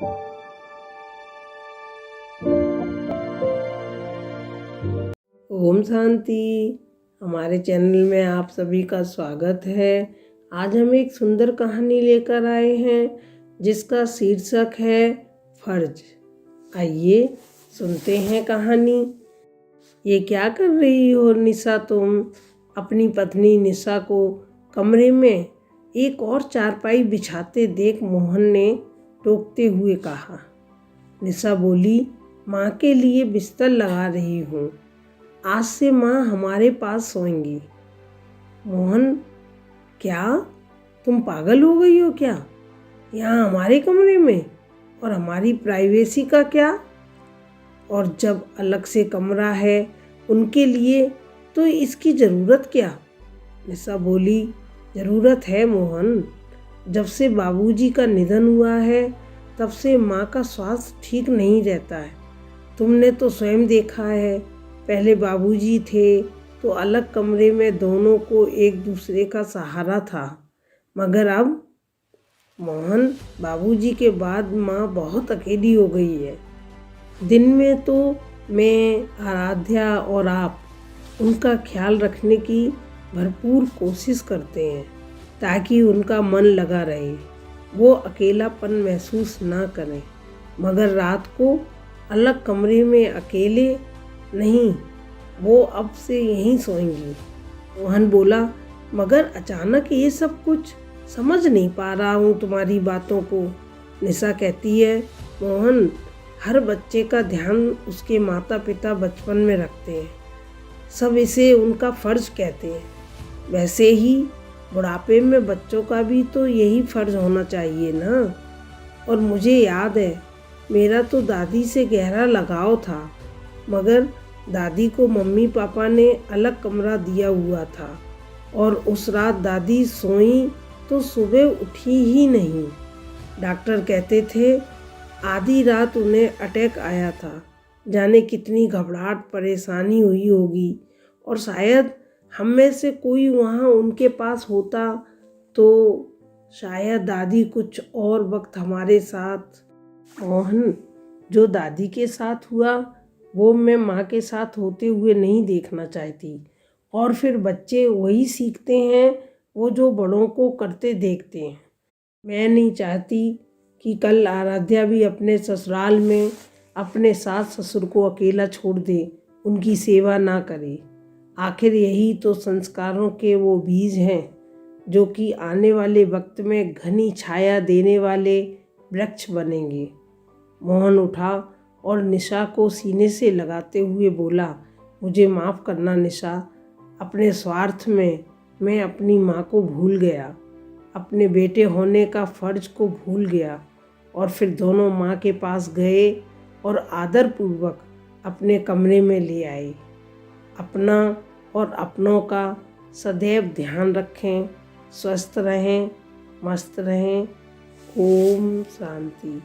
ओम शांति। हमारे चैनल में आप सभी का स्वागत है। आज हम एक सुंदर कहानी लेकर आए हैं जिसका शीर्षक है फर्ज। आइए सुनते हैं कहानी। ये क्या कर रही हो निशा तुम? अपनी पत्नी निशा को कमरे में एक और चारपाई बिछाते देख मोहन ने टोकते हुए कहा। निशा बोली, माँ के लिए बिस्तर लगा रही हूँ। आज से माँ हमारे पास सोएंगी। मोहन, क्या तुम पागल हो गई हो क्या? यहाँ हमारे कमरे में, और हमारी प्राइवेसी का क्या? और जब अलग से कमरा है उनके लिए तो इसकी ज़रूरत क्या? निशा बोली, ज़रूरत है मोहन। जब से बाबूजी का निधन हुआ है तब से माँ का स्वास्थ्य ठीक नहीं रहता है। तुमने तो स्वयं देखा है, पहले बाबूजी थे तो अलग कमरे में दोनों को एक दूसरे का सहारा था, मगर अब मोहन, बाबूजी के बाद माँ बहुत अकेली हो गई है। दिन में तो मैं, आराध्या और आप उनका ख्याल रखने की भरपूर कोशिश करते हैं ताकि उनका मन लगा रहे, वो अकेलापन महसूस ना करें। मगर रात को अलग कमरे में अकेले नहीं, वो अब से यहीं सोएंगी। मोहन बोला, मगर अचानक ये सब कुछ? समझ नहीं पा रहा हूँ तुम्हारी बातों को। निशा कहती है, मोहन, हर बच्चे का ध्यान उसके माता पिता बचपन में रखते हैं, सब इसे उनका फर्ज कहते हैं। वैसे ही बुढ़ापे में बच्चों का भी तो यही फर्ज होना चाहिए ना। और मुझे याद है, मेरा तो दादी से गहरा लगाव था, मगर दादी को मम्मी पापा ने अलग कमरा दिया हुआ था और उस रात दादी सोई तो सुबह उठी ही नहीं। डॉक्टर कहते थे आधी रात उन्हें अटैक आया था। जाने कितनी घबराहट परेशानी हुई होगी, और शायद हम में से कोई वहाँ उनके पास होता तो शायद दादी कुछ और वक्त हमारे साथ। मोहन, जो दादी के साथ हुआ वो मैं माँ के साथ होते हुए नहीं देखना चाहती। और फिर बच्चे वही सीखते हैं वो जो बड़ों को करते देखते हैं। मैं नहीं चाहती कि कल आराध्या भी अपने ससुराल में अपने सास ससुर को अकेला छोड़ दे, उनकी सेवा ना करे। आखिर यही तो संस्कारों के वो बीज हैं जो कि आने वाले वक्त में घनी छाया देने वाले वृक्ष बनेंगे। मोहन उठा और निशा को सीने से लगाते हुए बोला, मुझे माफ़ करना निशा, अपने स्वार्थ में मैं अपनी माँ को भूल गया, अपने बेटे होने का फ़र्ज को भूल गया। और फिर दोनों माँ के पास गए और आदरपूर्वक अपने कमरे में ले आए। अपना और अपनों का सदैव ध्यान रखें, स्वस्थ रहें, मस्त रहें। ओम शांति।